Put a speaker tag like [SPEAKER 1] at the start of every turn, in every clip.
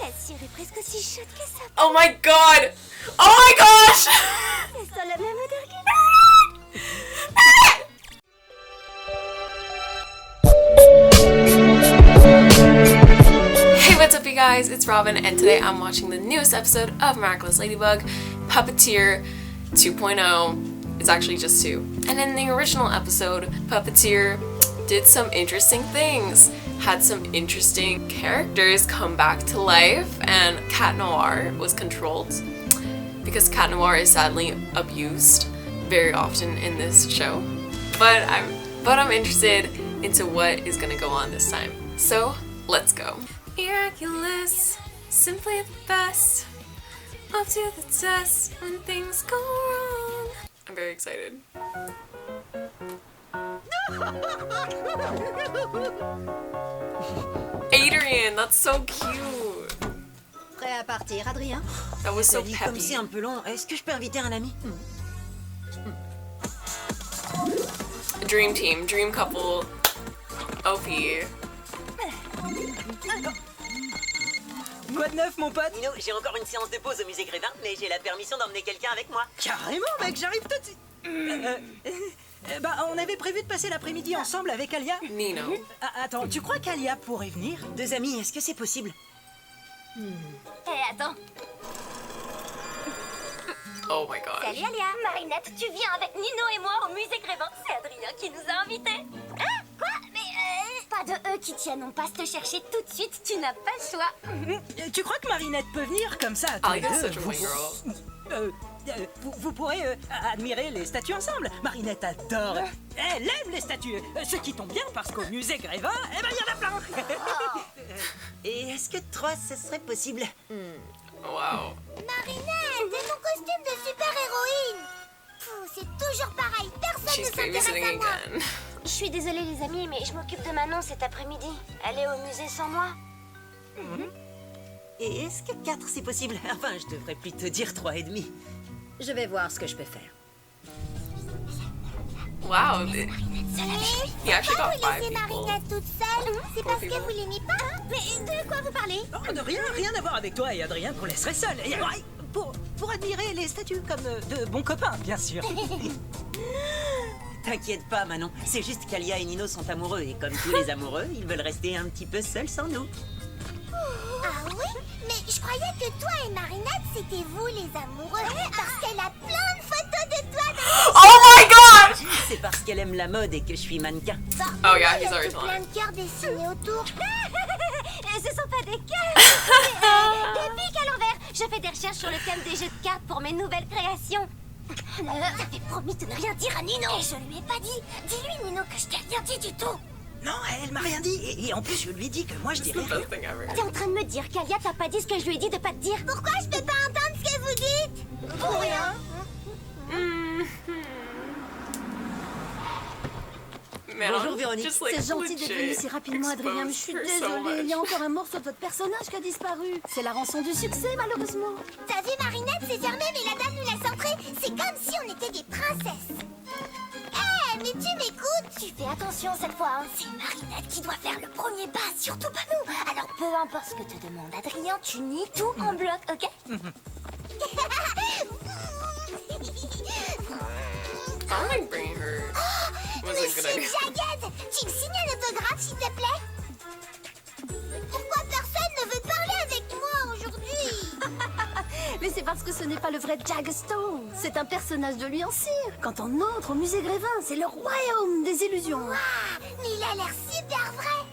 [SPEAKER 1] La cire est presque aussi chaude que ça.
[SPEAKER 2] Oh my god! Oh my gosh!
[SPEAKER 1] C'est ça la même odeur que
[SPEAKER 2] Hey, what's up, you guys? It's Robin, and today I'm watching the newest episode of Miraculous Ladybug, Puppeteer 2.0. It's actually just 2. And in the original episode, Puppeteer did some interesting things, had some interesting characters come back to life, and Cat Noir was controlled because Cat Noir is sadly abused very often in this show. But I'm interested into what is gonna go on this time. So let's go. Miraculous, simply the best. Up to the test when things go wrong. I'm very excited. Adrien, that's so cute.
[SPEAKER 3] Prêt à partir, Adrien?
[SPEAKER 2] That was so
[SPEAKER 3] Comme
[SPEAKER 2] peppy.
[SPEAKER 3] c'est un peu long, est-ce que je peux inviter un ami?
[SPEAKER 2] Dream team, dream couple, OP.
[SPEAKER 4] Quoi de neuf, mon pote?
[SPEAKER 5] Nino, j'ai encore une séance de pause au musée Grévin, mais j'ai la permission d'emmener quelqu'un avec moi.
[SPEAKER 4] Carrément, mec, j'arrive tout de suite. On avait prévu de passer l'après-midi ensemble avec Alia.
[SPEAKER 2] Nino.
[SPEAKER 4] Ah, attends, tu crois qu'Alia pourrait venir?
[SPEAKER 3] Deux amis, est-ce que c'est possible?
[SPEAKER 1] attends.
[SPEAKER 2] Oh my god.
[SPEAKER 1] Salut Alia. Marinette, tu viens avec Nino et moi au musée Grévin. C'est Adrien qui nous a invités. Hein? Quoi? Mais pas de eux qui tiennent, on passe te chercher tout de suite. Tu n'as pas le choix.
[SPEAKER 4] Tu crois que Marinette peut venir comme ça? tous les
[SPEAKER 2] Alia's
[SPEAKER 4] deux,
[SPEAKER 2] such a wing girl.
[SPEAKER 4] vous pourrez admirer les statues ensemble. Marinette adore. Elle aime les statues. Ce qui tombe bien parce qu'au musée Grévin, il y en a plein.
[SPEAKER 3] Et est-ce que trois, ce serait possible?
[SPEAKER 2] Wow.
[SPEAKER 1] Marinette, et mon costume de super-héroïne. C'est toujours pareil, personne
[SPEAKER 2] She's
[SPEAKER 1] ne s'intéresse
[SPEAKER 2] babysitting
[SPEAKER 1] à moi.
[SPEAKER 2] again.
[SPEAKER 1] Je suis désolée les amis, mais je m'occupe de Manon cet après-midi. Elle est au musée sans moi.
[SPEAKER 3] Et est-ce que 4 c'est possible? Enfin, je devrais plutôt dire 3 et demi.
[SPEAKER 6] Je vais voir ce que je peux faire.
[SPEAKER 2] Wow. He actually got
[SPEAKER 1] Pourquoi vous
[SPEAKER 2] 5
[SPEAKER 1] laissez
[SPEAKER 2] people.
[SPEAKER 1] Marinette toute seule? C'est parce que
[SPEAKER 2] people.
[SPEAKER 1] vous l'aimez pas? Mais de quoi vous parlez?
[SPEAKER 4] Oh, de rien à voir avec toi et Adrien qu'on laisserait seul. Et, ouais, pour admirer les statues comme de bons copains, bien sûr.
[SPEAKER 3] T'inquiète pas, Manon. C'est juste qu'Alia et Nino sont amoureux. Et comme tous les amoureux, ils veulent rester un petit peu seuls sans nous.
[SPEAKER 1] Ah oui? Mais je croyais que toi et Marinette, c'était vous les amoureux. Parce qu'elle a plein de photos de toi dans
[SPEAKER 2] Oh my god!
[SPEAKER 3] C'est parce qu'elle aime la mode et que je suis mannequin.
[SPEAKER 2] Oh yeah,
[SPEAKER 1] il y
[SPEAKER 2] he's
[SPEAKER 1] a
[SPEAKER 2] already
[SPEAKER 1] tout plein
[SPEAKER 2] telling.
[SPEAKER 1] de cœurs dessinés autour. Ce sont pas des cœurs, des pics à l'envers. Je fais des recherches sur le thème des jeux de cartes pour mes nouvelles créations. J'avais promis de ne rien dire à Nino. Et je lui ai pas dit. Dis-lui, Nino, que je t'ai rien dit du tout.
[SPEAKER 4] Non, elle m'a rien dit. Et en plus, je lui ai dit que moi, je dirais rien.
[SPEAKER 2] Best thing ever.
[SPEAKER 1] T'es en train de me dire qu'Alia t'a pas dit ce que je lui ai dit de pas te dire? Pourquoi je peux pas entendre ce que vous dites? Pour rien.
[SPEAKER 2] Man,
[SPEAKER 3] Bonjour, Véronique.
[SPEAKER 2] just, like,
[SPEAKER 6] C'est gentil d'être venu
[SPEAKER 2] legit
[SPEAKER 6] si rapidement, Adrien, mais je suis
[SPEAKER 2] exposed her so
[SPEAKER 6] désolée. Il y a
[SPEAKER 2] much.
[SPEAKER 6] encore un morceau de votre personnage qui a disparu. C'est la rançon du succès, malheureusement.
[SPEAKER 1] T'as vu, Marinette, c'est fermé, mais la dame nous laisse entrer. C'est comme si on était des princesses. Hé, mais tu m'écoutes? Tu fais attention cette fois, hein. C'est Marinette qui doit faire le premier pas, surtout pas nous. Alors peu importe ce que te demande Adrien, tu nies tout en bloc, ok?
[SPEAKER 2] I don't think bringing her was a good
[SPEAKER 1] Monsieur
[SPEAKER 2] idea.
[SPEAKER 1] Jagged, tu me signes un autographe, s'il te plaît? Pourquoi personne ne veut parler avec moi aujourd'hui?
[SPEAKER 6] Mais c'est parce que ce n'est pas le vrai Jagstone. C'est un personnage de lui en cire. Quand on entre au musée Grévin, c'est le royaume des illusions.
[SPEAKER 1] Ah, mais il a l'air super vrai.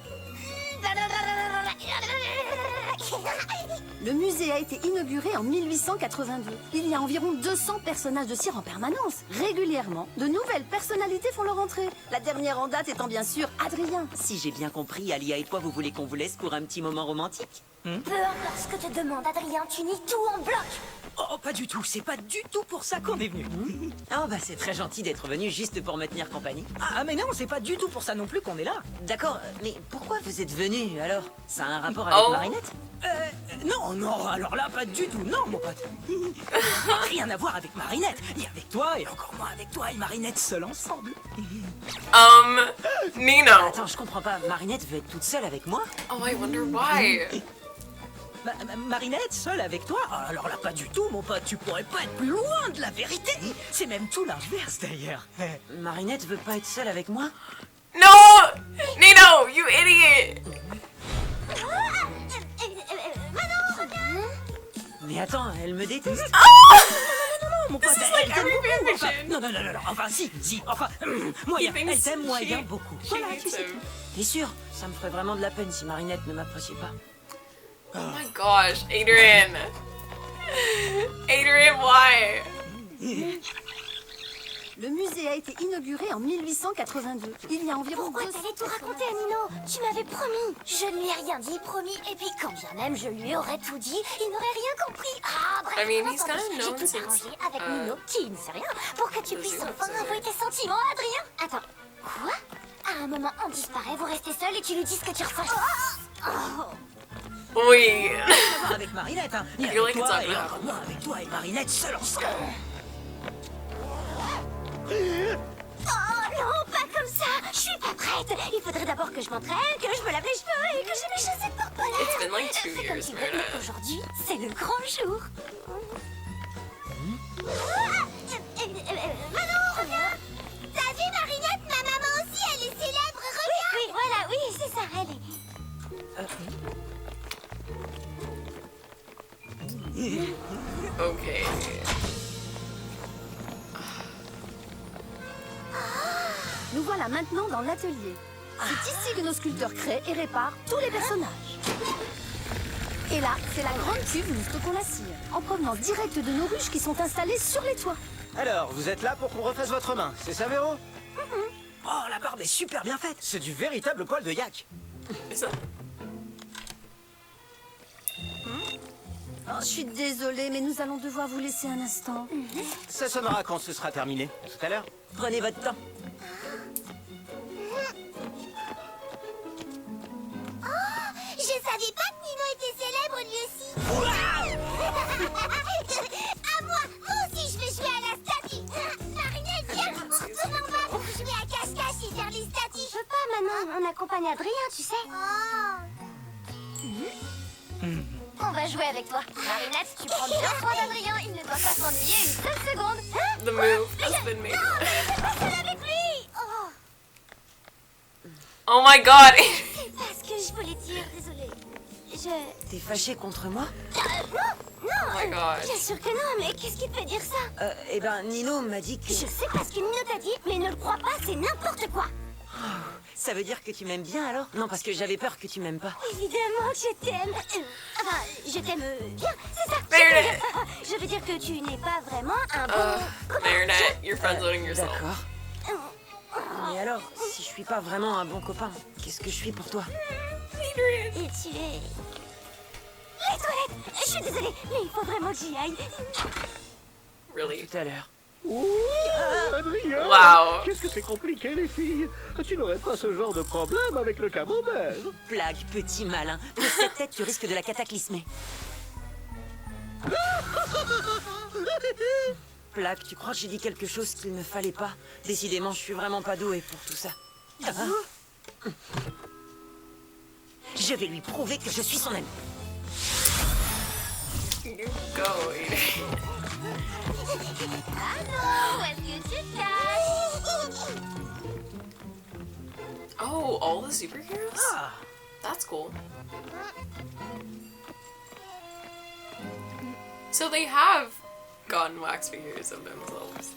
[SPEAKER 6] Le musée a été inauguré en 1882. Il y a environ 200 personnages de cire en permanence. Régulièrement, de nouvelles personnalités font leur entrée. La dernière en date étant bien sûr Adrien.
[SPEAKER 3] Si j'ai bien compris, Alia et toi, vous voulez qu'on vous laisse pour un petit moment romantique?
[SPEAKER 1] Peu importe ce que te demande Adrien, tu nies tout en bloc.
[SPEAKER 4] Oh, pas du tout. C'est pas du tout pour ça qu'on est venu.
[SPEAKER 3] Oh, bah c'est très gentil d'être venu juste pour me tenir compagnie.
[SPEAKER 4] Ah, mais non, c'est pas du tout pour ça non plus qu'on est là.
[SPEAKER 3] D'accord, mais pourquoi vous êtes venu alors? Ça a un rapport avec
[SPEAKER 2] Oh.
[SPEAKER 3] Marinette?
[SPEAKER 4] Non, alors là, pas du tout, non, mon pote. Rien à voir avec Marinette, ni avec toi, et encore moins avec toi et Marinette seuls ensemble.
[SPEAKER 2] Nino.
[SPEAKER 3] Attends, je comprends pas. Marinette veut être toute seule avec moi?
[SPEAKER 2] Oh, I wonder why.
[SPEAKER 4] Marinette, seule avec toi? Ah, alors là, pas du tout, mon pote. Tu pourrais pas être plus loin de la vérité. C'est même tout l'inverse, d'ailleurs.
[SPEAKER 3] Marinette veut pas être seule avec moi?
[SPEAKER 2] No! Nino, you idiot!
[SPEAKER 1] Manon, regarde.
[SPEAKER 3] Mais attends, elle me déteste.
[SPEAKER 4] Mon pote,
[SPEAKER 2] is like
[SPEAKER 4] elle t'aime
[SPEAKER 2] every
[SPEAKER 4] beaucoup,
[SPEAKER 2] fanfiction.
[SPEAKER 4] enfin, non, enfin, si, enfin, moyen,
[SPEAKER 2] thinks
[SPEAKER 4] elle t'aime moyen
[SPEAKER 2] she-
[SPEAKER 4] beaucoup.
[SPEAKER 2] she
[SPEAKER 4] Voilà,
[SPEAKER 2] hates
[SPEAKER 4] tu sais.
[SPEAKER 2] him.
[SPEAKER 3] T'es sûr? Ça me ferait vraiment de la peine si Marinette ne m'appréciait pas.
[SPEAKER 2] Oh my gosh, Adrian. Adrian, why?
[SPEAKER 6] Le musée a été inauguré en 1882. Il y a environ
[SPEAKER 1] Pourquoi
[SPEAKER 6] 200
[SPEAKER 1] t'allais tout raconter à Nino? Tu m'avais promis. Je ne lui ai rien dit, promis. Et puis, quand bien même je lui aurais tout dit, il n'aurait rien compris. Ah, bref.
[SPEAKER 2] I mean, he's
[SPEAKER 1] entendu,
[SPEAKER 2] kind of known
[SPEAKER 1] j'ai tout
[SPEAKER 2] since,
[SPEAKER 1] arrangé avec Nino, qui ne sait rien, pour que tu
[SPEAKER 2] the
[SPEAKER 1] puisses
[SPEAKER 2] Zoo
[SPEAKER 1] enfin
[SPEAKER 2] episode.
[SPEAKER 1] avouer tes sentiments, Adrien. Attends, quoi? À un moment, on disparaît, vous restez seul et tu lui dis ce que tu ressens.
[SPEAKER 2] Wait.
[SPEAKER 4] Avec Marinette, hein. Ni
[SPEAKER 2] I feel like
[SPEAKER 4] avec
[SPEAKER 2] it's
[SPEAKER 4] toi,
[SPEAKER 2] not
[SPEAKER 4] et
[SPEAKER 2] gonna
[SPEAKER 4] encore
[SPEAKER 2] happen.
[SPEAKER 4] moins avec toi et Marinette seul ensemble.
[SPEAKER 1] Oh non, pas comme ça. Je suis pas prête. Il faudrait d'abord que je m'entraîne, que je me lave les cheveux et que j'ai mes chaussettes pour polaires.
[SPEAKER 2] It's been like 2
[SPEAKER 1] C'est comme
[SPEAKER 2] years,
[SPEAKER 1] si
[SPEAKER 2] Meredith.
[SPEAKER 1] aujourd'hui, c'est le grand jour. Manon, reviens. T'as vu Marinette, ma maman aussi, elle est célèbre, regarde. Oui, voilà, oui, c'est ça, elle est...
[SPEAKER 2] Okay.
[SPEAKER 6] Nous voilà maintenant dans l'atelier. C'est ici que nos sculpteurs créent et réparent tous les personnages. Et là, c'est la grande cuve où nous stockons la cire, en provenance directe de nos ruches qui sont installées sur les toits.
[SPEAKER 7] Alors, vous êtes là pour qu'on refasse votre main, c'est ça, Véro?
[SPEAKER 4] Oh, la barbe est super bien faite.
[SPEAKER 7] C'est du véritable poil de yak.
[SPEAKER 2] Is that-
[SPEAKER 6] Oh, je suis désolée, mais nous allons devoir vous laisser un instant.
[SPEAKER 7] Ça sonnera quand ce sera terminé. À tout à l'heure.
[SPEAKER 3] Prenez votre temps.
[SPEAKER 1] Je savais pas que Nino était célèbre lui aussi. À moi aussi je vais jouer à la statue. Marinette, viens, on retourne en bas pour jouer à cache-cache et faire les statues. Je peux pas, Manon, on accompagne Adrien, tu sais. On va jouer avec toi. Marinette, tu prends bien soin d'Adrien, il ne doit pas s'ennuyer une seule seconde. Hein?
[SPEAKER 2] The move has been made.
[SPEAKER 1] Fais pas seul avec lui. Oh,
[SPEAKER 2] Oh my god.
[SPEAKER 1] c'est pas ce que je voulais dire, désolée.
[SPEAKER 3] T'es fâché contre moi?
[SPEAKER 1] Non,
[SPEAKER 2] Oh my god.
[SPEAKER 1] bien sûr que non, mais qu'est-ce qui te fait dire ça?
[SPEAKER 3] Eh ben, Nino m'a dit que...
[SPEAKER 1] Je sais pas ce que Nino t'a dit, mais ne le crois pas, c'est n'importe quoi.
[SPEAKER 3] Ça veut dire que tu m'aimes bien alors? Non, parce que j'avais peur que tu m'aimes pas.
[SPEAKER 1] Évidemment que je t'aime. Enfin, je t'aime bien, c'est ça.
[SPEAKER 2] Meredith.
[SPEAKER 1] Je veux dire que tu n'es pas vraiment un bon... copain.
[SPEAKER 2] Meredith, you're friend-loading yourself.
[SPEAKER 3] D'accord. Mais alors, si je suis pas vraiment un bon copain, qu'est-ce que je suis pour toi?
[SPEAKER 2] Adrian.
[SPEAKER 1] Et tu es... Les toilettes. Je suis désolée, mais il faut vraiment que j'y aille.
[SPEAKER 2] Really?
[SPEAKER 3] Tout à l'heure.
[SPEAKER 8] Adrien!
[SPEAKER 2] Wow.
[SPEAKER 8] Qu'est-ce que c'est compliqué, les filles? Tu n'aurais pas ce genre de problème avec le camembert?
[SPEAKER 3] Blague, petit malin. Pour cette tête, tu risques de la cataclysmer. Plaque, tu crois que j'ai dit quelque chose qu'il ne fallait pas? Décidément, je suis vraiment pas douée pour tout ça. Je vais lui prouver que je suis son ami.
[SPEAKER 2] You go, Adrian.
[SPEAKER 1] Allô, où est-ce que tu te caches?
[SPEAKER 2] Oh, all the superheroes?
[SPEAKER 4] Ah,
[SPEAKER 2] That's cool. So they have gotten wax figures of themselves.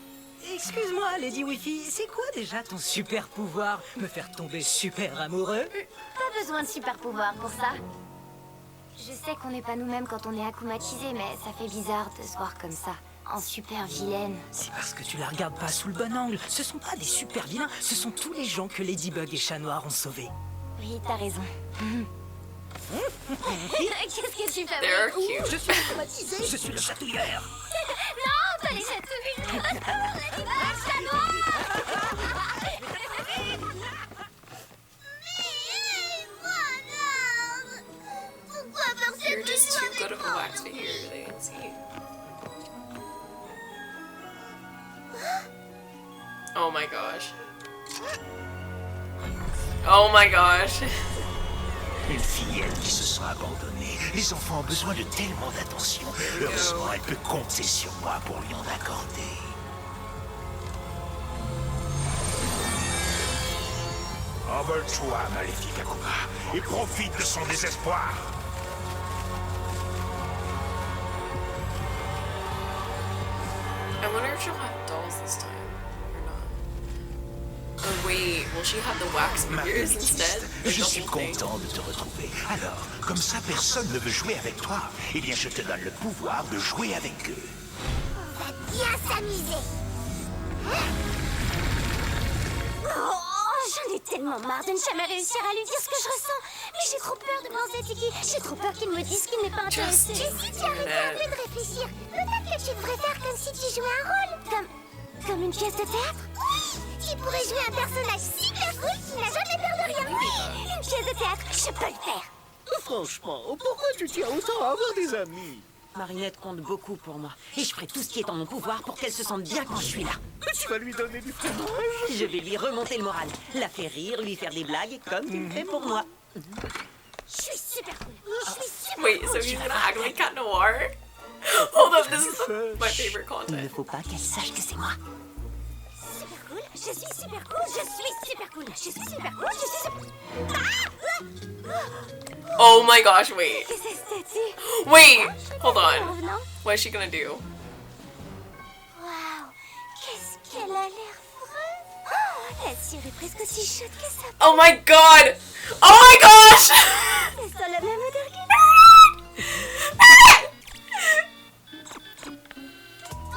[SPEAKER 4] excuse-moi, Lady Wifi, c'est quoi déjà ton super pouvoir? Me faire tomber super amoureux?
[SPEAKER 1] Pas besoin de super pouvoir pour ça. Je sais qu'on n'est pas nous-mêmes quand on est akumatisé, mais ça fait bizarre de se voir comme ça, en super vilaine.
[SPEAKER 4] C'est parce que tu la regardes pas sous le bon angle. Ce sont pas des super vilains, ce sont tous les gens que Ladybug et Chat Noir ont sauvés.
[SPEAKER 1] Oui, t'as raison. Qu'est-ce que tu fais?
[SPEAKER 2] They're
[SPEAKER 1] Oui.
[SPEAKER 2] cute.
[SPEAKER 4] Je suis traumatisé, je suis le chatouilleur.
[SPEAKER 1] Non, pas les chatouilles. Ladybug, Chat Noir. Pourquoi personne
[SPEAKER 2] You're
[SPEAKER 1] ne
[SPEAKER 2] just
[SPEAKER 1] joue
[SPEAKER 2] too
[SPEAKER 1] avec
[SPEAKER 2] good of a
[SPEAKER 1] moi?
[SPEAKER 2] wax figure, they can see. Oh my gosh. Oh my gosh.
[SPEAKER 9] Une fillette qui se sent abandonnée. Les enfants ont besoin de tellement d'attention. Heureusement, elle peut compter sur moi pour lui en accorder. Envole-toi, maléfique Akuma, et profite de son désespoir.
[SPEAKER 2] I wonder if she'll have dolls this time or not. Oh wait, will she have the wax figures instead?
[SPEAKER 9] Je suis content de te retrouver. Alors, comme ça personne ne veut jouer avec toi, eh bien je te donne le pouvoir de jouer avec eux.
[SPEAKER 1] On va bien s'amuser. Oh, j'en ai tellement marre de ne jamais réussir à lui dire ce que je ressens. Mais j'ai trop peur de penser, Tiki. J'ai trop peur qu'il me dise qu'il n'est pas intéressé. Et si tu arrêtais un peu de réfléchir, peut-être que tu devrais faire comme si tu jouais un rôle. Comme une pièce de théâtre. Oui, tu pourrais jouer un personnage super cool qui n'a jamais peur de rien. Oui, une pièce de théâtre, je peux le faire.
[SPEAKER 8] Franchement, pourquoi tu tiens autant à avoir des amis?
[SPEAKER 3] Marinette compte beaucoup pour moi. Et je ferai tout ce qui est en mon pouvoir pour qu'elle se sente bien quand je suis là.
[SPEAKER 8] Tu vas lui donner du fromage?
[SPEAKER 3] Je vais lui remonter le moral. La faire rire, lui faire des blagues, comme tu le fais pour moi.
[SPEAKER 1] Je suis super cool. Je suis super
[SPEAKER 2] Wait, so he's gonna act like Cat Noir? Hold up, this is my favorite
[SPEAKER 3] Il ne
[SPEAKER 2] content.
[SPEAKER 3] faut pas qu'elle sache que c'est moi.
[SPEAKER 1] super cool. Je suis super cool. Je suis super cool. Je suis super cool. Je suis super...
[SPEAKER 2] Oh my gosh, wait.
[SPEAKER 1] Qu'est-ce que c'est, Tati?
[SPEAKER 2] Wait, hold on.
[SPEAKER 1] Revenant.
[SPEAKER 2] What is she gonna do?
[SPEAKER 1] Waouh, qu'est-ce qu'elle a l'air fraîche. Oh, la cire est presque aussi chaude que ça.
[SPEAKER 2] Oh my god! Oh my gosh!
[SPEAKER 1] C'est ça la même odeur que...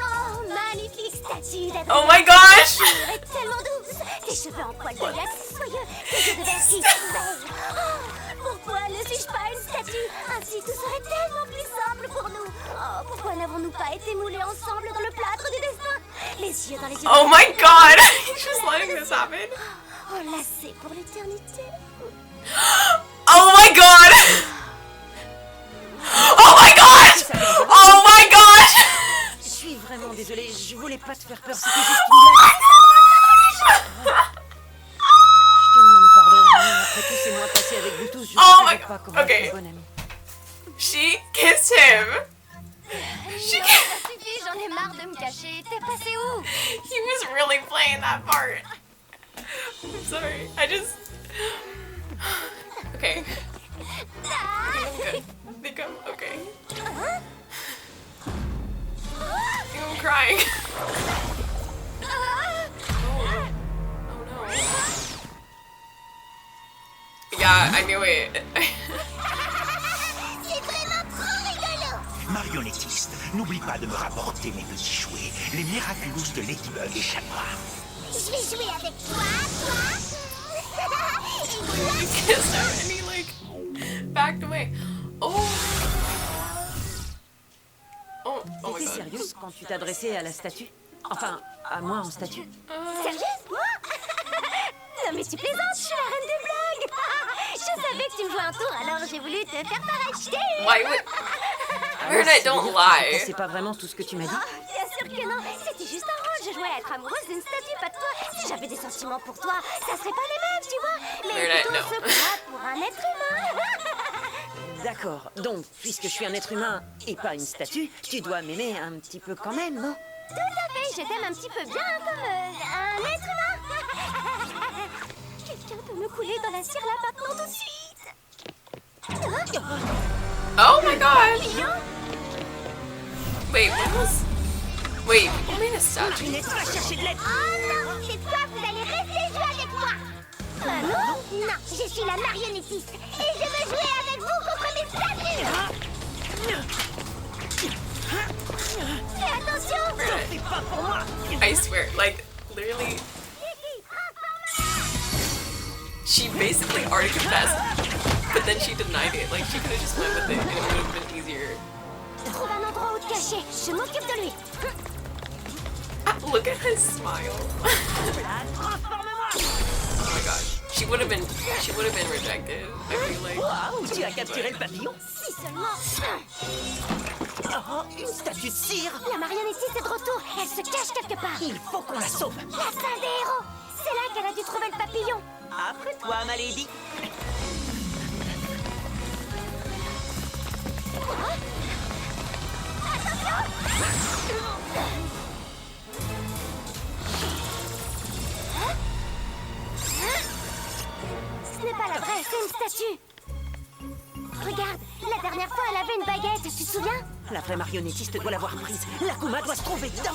[SPEAKER 1] Oh, magnifique statue d'Adrien.
[SPEAKER 2] Oh my gosh!
[SPEAKER 1] Elle est tellement douce. Tes cheveux en poil de glace si soyeux. Tes yeux de verre si belles. Oh, pourquoi ne suis-je pas une statue? Ainsi tout serait tellement plus simple pour nous. Oh, pourquoi n'avons-nous pas été moulés ensemble dans le plâtre du destin? Les yeux dans les yeux.
[SPEAKER 2] Oh my god! He's just letting this happen.
[SPEAKER 1] Enlacés pour l'éternité.
[SPEAKER 2] Oh my god! Oh my gosh! Oh my gosh!
[SPEAKER 3] Je suis vraiment désolée, je voulais pas te faire peur, c'était juste une blague. Je te demande pardon, mais après tous ces mois passés avec vous tous, je
[SPEAKER 2] Oh
[SPEAKER 3] ne
[SPEAKER 2] my
[SPEAKER 3] savais pas
[SPEAKER 2] God.
[SPEAKER 3] comment
[SPEAKER 2] Okay.
[SPEAKER 3] être une bonne amie.
[SPEAKER 2] She kissed him. She
[SPEAKER 6] Ça suffit, j'en ai marre de me cacher. T'es passé où?
[SPEAKER 2] He was really playing that part. I'm sorry. I just. Okay. I'm good. I think I'm okay. I'm crying. Oh no. Yeah, I knew it.
[SPEAKER 1] C'est vraiment trop rigolo.
[SPEAKER 9] Marionnettiste, n'oublie pas de me rapporter mes petits jouets, les Miraculous de Ladybug et Chakra.
[SPEAKER 1] Je vais jouer avec toi. Et toi.
[SPEAKER 2] Kissed him and he like backed away. Oh. Oh my
[SPEAKER 3] T'étais
[SPEAKER 2] god.
[SPEAKER 3] sérieuse quand tu t'adressais à la statue? Enfin, à moi en statue.
[SPEAKER 1] Sérieuse, moi? Non mais tu plaisantes, je suis la reine des blagues. Je savais que tu me jouais un tour, alors j'ai voulu te faire paraître.
[SPEAKER 2] Why would
[SPEAKER 3] Alors,
[SPEAKER 2] Marinette,
[SPEAKER 3] ça veut
[SPEAKER 2] don't
[SPEAKER 3] dire que
[SPEAKER 2] lie.
[SPEAKER 3] C'est pas vraiment tout ce que tu m'as dit?
[SPEAKER 1] Bien sûr que non, c'était juste un rôle. Je jouais à être amoureuse d'une statue, pas de toi. Si j'avais des sentiments pour toi, ça serait pas les mêmes, tu vois. Mais
[SPEAKER 2] Marinette,
[SPEAKER 1] plutôt
[SPEAKER 2] non.
[SPEAKER 1] ce qu'on a pour un être humain.
[SPEAKER 3] D'accord, donc, puisque je suis un être humain et pas une statue, tu dois m'aimer un petit peu quand même, non?
[SPEAKER 1] Tout à fait, je t'aime un petit peu bien comme un être humain. Quelqu'un peut me couler dans la cire là maintenant tout de suite.
[SPEAKER 2] Oh my god! Wait, what was? Wait, people made a statue.
[SPEAKER 3] Marinette, va chercher de l'aide!
[SPEAKER 1] Oh non, cette fois vous allez rester jouer avec moi. Ah non? Non, je suis la marionnettiste et je veux jouer avec vous contre mes statues. Fais attention.
[SPEAKER 3] C'est pas pour moi!
[SPEAKER 2] I swear, like, literally, she basically already confessed, but then she denied it. Like, she could have just went with it and it would have been easier.
[SPEAKER 1] Trouve un endroit où te cacher, je m'occupe de lui.
[SPEAKER 2] Look at his smile. Oh my gosh. She would have been rejected, I feel like.
[SPEAKER 3] Waouh, tu as capturé le papillon?
[SPEAKER 1] Si seulement.
[SPEAKER 3] Oh, une statue de cire!
[SPEAKER 1] La marionnettiste est de retour, elle se cache quelque part.
[SPEAKER 3] Il faut qu'on la sauve!
[SPEAKER 1] La salle des héros. C'est là qu'elle a dû trouver le papillon.
[SPEAKER 3] Après toi, ma lady!
[SPEAKER 1] statue. Regarde, la dernière fois, elle avait une baguette, tu te souviens?
[SPEAKER 3] La vraie marionnettiste doit l'avoir prise. L'Akuma doit se trouver dedans.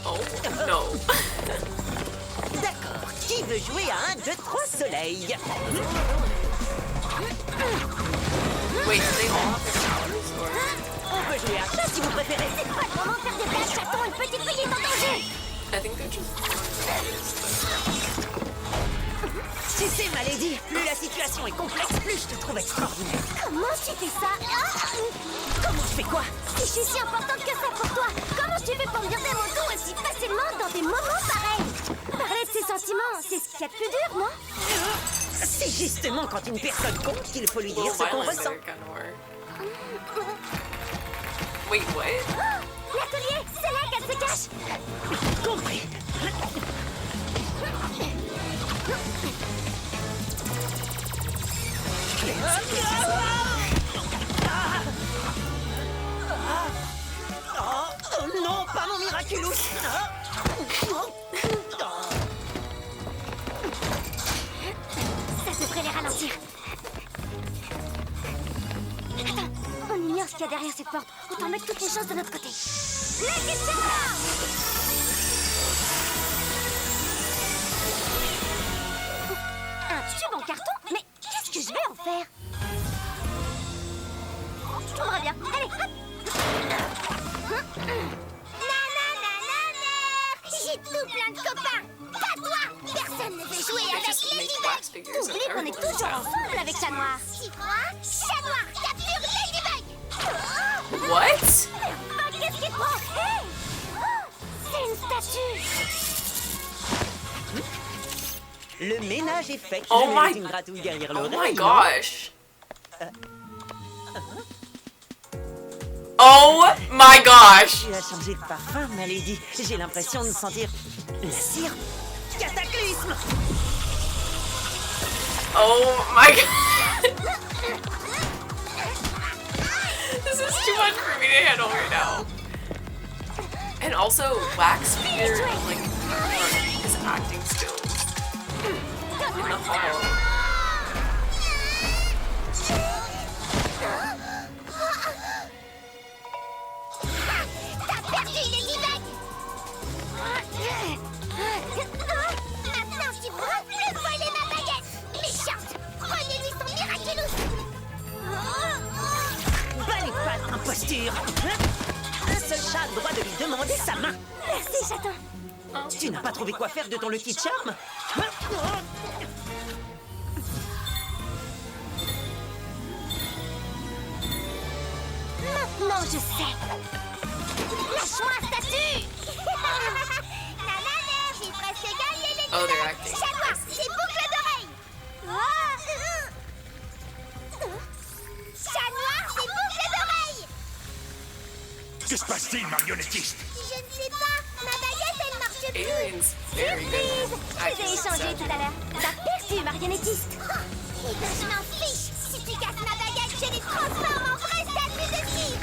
[SPEAKER 2] Oh, no.
[SPEAKER 3] D'accord. Qui veut jouer à 1, 2, 3 soleils?
[SPEAKER 2] Wait, do they all have their powers? Or...
[SPEAKER 3] On peut jouer à ça si vous préférez.
[SPEAKER 1] C'est pas le moment de faire des blagues, chaton, une petite fille est en danger.
[SPEAKER 2] I think they're just...
[SPEAKER 3] Tu sais, ma lady, plus la situation est complexe, plus je te trouve extraordinaire.
[SPEAKER 1] Comment tu fais ça?
[SPEAKER 3] Comment tu fais quoi?
[SPEAKER 1] Si je suis si importante que ça pour toi, comment tu fais pour me dire des mots doux aussi facilement dans des moments pareils? Parler de ses sentiments, c'est ce qu'il y a de plus dur, non?
[SPEAKER 3] C'est justement quand une personne compte qu'il faut lui dire
[SPEAKER 2] Well,
[SPEAKER 3] ce qu'on
[SPEAKER 2] violent
[SPEAKER 3] ressent.
[SPEAKER 2] there kind of were. Wait, what?
[SPEAKER 1] L'atelier, c'est là qu'elle se cache.
[SPEAKER 3] Compris. Oh non, pas mon Miraculous.
[SPEAKER 1] Ça devrait les ralentir. Attends, on ignore ce qu'il y a derrière cette porte. Autant mettre toutes les choses de notre côté. La question là! Un tube en carton? Mais qu'est-ce que je vais en faire? Tu trouveras bien. Allez, hop! J'ai tout plein de copains! Pas toi! Personne ne veut jouer avec
[SPEAKER 2] just make wax
[SPEAKER 1] Ladybug!
[SPEAKER 2] figures of
[SPEAKER 1] Oublie qu'on est
[SPEAKER 2] everyone
[SPEAKER 1] toujours
[SPEAKER 2] in town.
[SPEAKER 1] ensemble avec Chat Noir! Tu crois? Chat Noir, capture Ladybug!
[SPEAKER 2] What?
[SPEAKER 1] Qu'est-ce qu'il prend? Hey! C'est une statue!
[SPEAKER 3] Le ménage est fait.
[SPEAKER 2] Oh
[SPEAKER 3] Je
[SPEAKER 2] my-
[SPEAKER 3] mets une gratouille derrière
[SPEAKER 2] Oh
[SPEAKER 3] l'oreille.
[SPEAKER 2] my gosh. Oh my gosh.
[SPEAKER 3] Tu as changé de parfum, ma lady. J'ai l'impression de sentir la cire. Cataclysme!
[SPEAKER 2] Oh my god. This is too much for me to handle right now. And also, Wax Figure, like, his acting skills in the hall.
[SPEAKER 1] T'as perdu Ladybug! Maintenant, tu pourras plus voler ma baguette! Méchante! Prenez-lui son Miraculous!
[SPEAKER 3] Bas les pattes, imposture! Un seul chat a le droit de lui demander sa main.
[SPEAKER 1] Merci, chaton!
[SPEAKER 3] Tu n'as pas trouvé quoi faire de ton Lucky Charm?
[SPEAKER 1] Maintenant, je sais! Lâche-moi, statue! Nanana, j'ai presque gagné les
[SPEAKER 2] Oh, they're acting.
[SPEAKER 1] Chat Noir, c'est boucle d'oreille! Chat Noir, c'est boucle d'oreille!
[SPEAKER 9] Que se passe-t-il, marionnettiste?
[SPEAKER 1] Je ne sais pas, ma baguette, elle marche plus!
[SPEAKER 2] Adrian's very good
[SPEAKER 1] Surprise!
[SPEAKER 2] at
[SPEAKER 1] Je les ai
[SPEAKER 2] acting
[SPEAKER 1] échangés tout à
[SPEAKER 2] stuff.
[SPEAKER 1] l'heure. T'as perdu, marionnettiste! Eh ben, je m'en fiche! Si tu casses ma baguette, je les transforme en vraies statues de cire!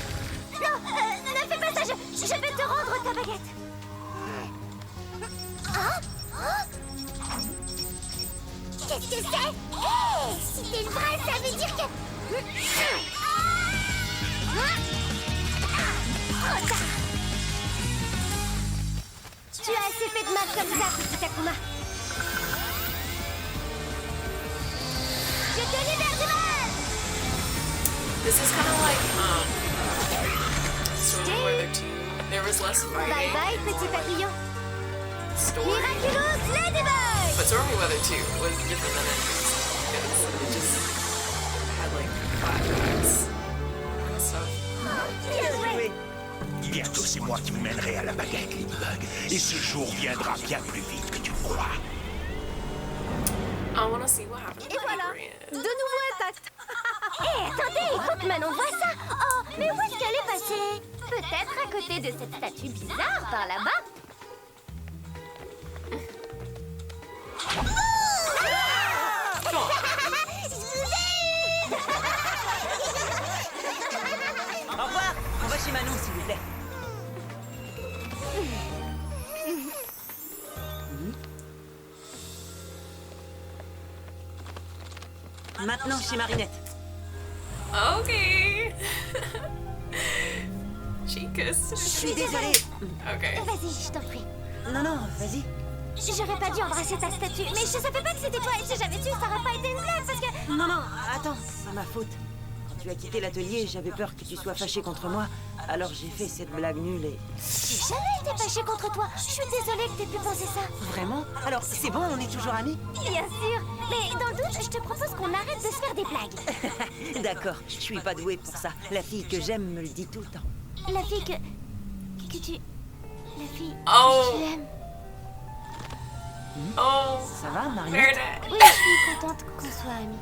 [SPEAKER 1] Non, ne fais pas ça, je vais te rendre ta baguette! Hein? Qu'est-ce que c'est? Hey, si t'es une vraie, ça veut dire que... Trop tard! Tu as assez fait de mal comme ça, petit Akuma. Je te libère du mal!
[SPEAKER 2] This is kind of like, Stormy Weather 2. There was less
[SPEAKER 1] Bye
[SPEAKER 2] fighting
[SPEAKER 1] bye, petit papillon.
[SPEAKER 2] story.
[SPEAKER 1] Miraculous Ladybug!
[SPEAKER 2] But Stormy Weather 2 was different than Entrance because it just had like flashbacks and stuff.
[SPEAKER 1] Bien joué!
[SPEAKER 9] Bientôt, c'est moi qui vous mènerai à la baguette, Ladybug. Et ce jour viendra bien plus vite que tu le crois.
[SPEAKER 2] I want to see what happens.
[SPEAKER 6] Et voilà, de nouveau intact.
[SPEAKER 1] Hé, attendez, il faut que Manon voit ça! Oh, mais où est-ce qu'elle est passée?
[SPEAKER 6] Peut-être à côté de cette statue bizarre par là-bas.
[SPEAKER 3] Au revoir! On va chez Manon, s'il vous plaît. maintenant chez Marinette.
[SPEAKER 2] Okay. She kissed.
[SPEAKER 3] Je suis désolée.
[SPEAKER 2] Okay.
[SPEAKER 1] Vas-y, je t'en prie.
[SPEAKER 3] Non, non, vas-y.
[SPEAKER 1] J'aurais pas dû embrasser ta statue, mais je savais pas que c'était toi et si j'avais su, ça aurait pas été une blague parce que...
[SPEAKER 3] Non, non, attends, c'est ma faute. Quand tu as quitté l'atelier, j'avais peur que tu sois fâché contre moi. Alors j'ai fait cette blague nulle et...
[SPEAKER 1] J'ai jamais été fâchée contre toi. Je suis désolée que t'aies pu penser ça.
[SPEAKER 3] Vraiment? Alors c'est bon, on est toujours amis?
[SPEAKER 1] Bien sûr. Mais dans le doute, je te propose qu'on arrête de se faire des blagues.
[SPEAKER 3] D'accord, je suis pas douée pour ça. La fille que j'aime me le dit tout le temps.
[SPEAKER 1] La fille que tu... La fille
[SPEAKER 2] Oh.
[SPEAKER 1] que tu aimes.
[SPEAKER 2] Oh.
[SPEAKER 3] Ça va, Marinette?
[SPEAKER 2] Marinette.
[SPEAKER 1] Oui, je suis contente qu'on soit amis.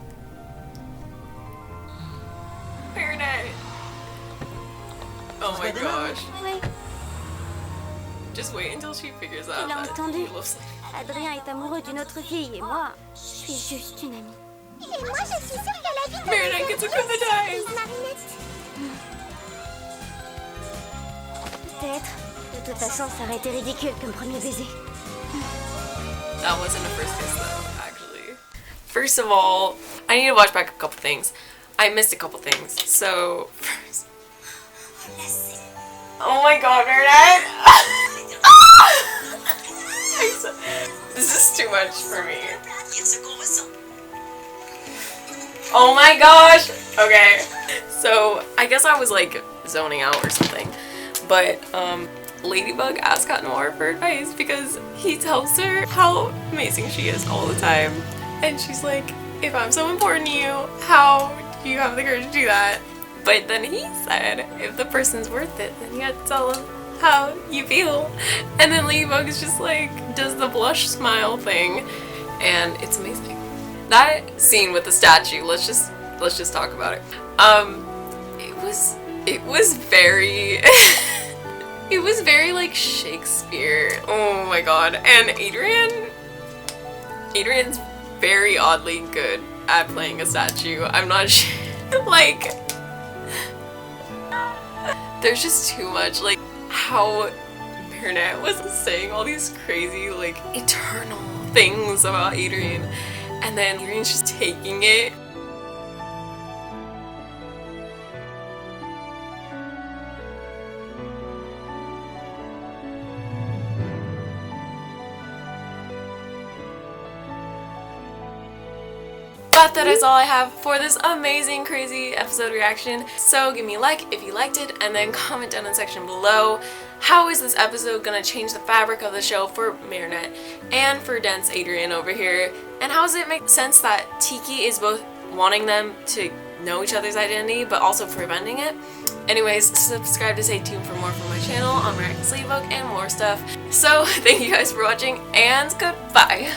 [SPEAKER 2] Marinette. Oh my gosh.
[SPEAKER 1] Oui,
[SPEAKER 2] Just wait until she figures
[SPEAKER 1] tu
[SPEAKER 2] out
[SPEAKER 1] l'as
[SPEAKER 2] that
[SPEAKER 1] entendu.
[SPEAKER 2] he loves
[SPEAKER 1] Adrien est amoureux d'une autre fille et moi, je suis juste une amie. Et moi, je suis sûre qu'elle a vie
[SPEAKER 2] Marinette gets a hypnotized.
[SPEAKER 1] Marinette. Peut-être. De toute façon, ça aurait été ridicule comme premier baiser.
[SPEAKER 2] That wasn't a first kiss though, actually. First of all, I need to watch back a couple things. I missed a couple things. So, first... Oh my god, Marinette! This is too much for me. Oh my gosh! Okay. So, I guess I was like zoning out or something. But, Ladybug asked Cat Noir for advice because he tells her how amazing she is all the time. And she's like, if I'm so important to you, how do you have the courage to do that? But then he said, if the person's worth it, then you have to tell them how you feel. And then Ladybug is just like, does the blush smile thing. And it's amazing. That scene with the statue, let's just talk about it. It was very it was very like Shakespeare. Oh my god. And Adrian's very oddly good at playing a statue. I'm not sure. Like, there's just too much, like, how Marinette was saying all these crazy, like, eternal things about Adrian, and then Adrian's just taking it. But that is all I have for this amazing, crazy episode reaction. So give me a like if you liked it, and then comment down in the section below, how is this episode gonna change the fabric of the show for Marinette and for Dense Adrian over here? And how does it make sense that Tiki is both wanting them to know each other's identity, but also preventing it? Anyways, subscribe to stay tuned for more from my channel on Miraculous Ladybug and more stuff. So thank you guys for watching, and goodbye!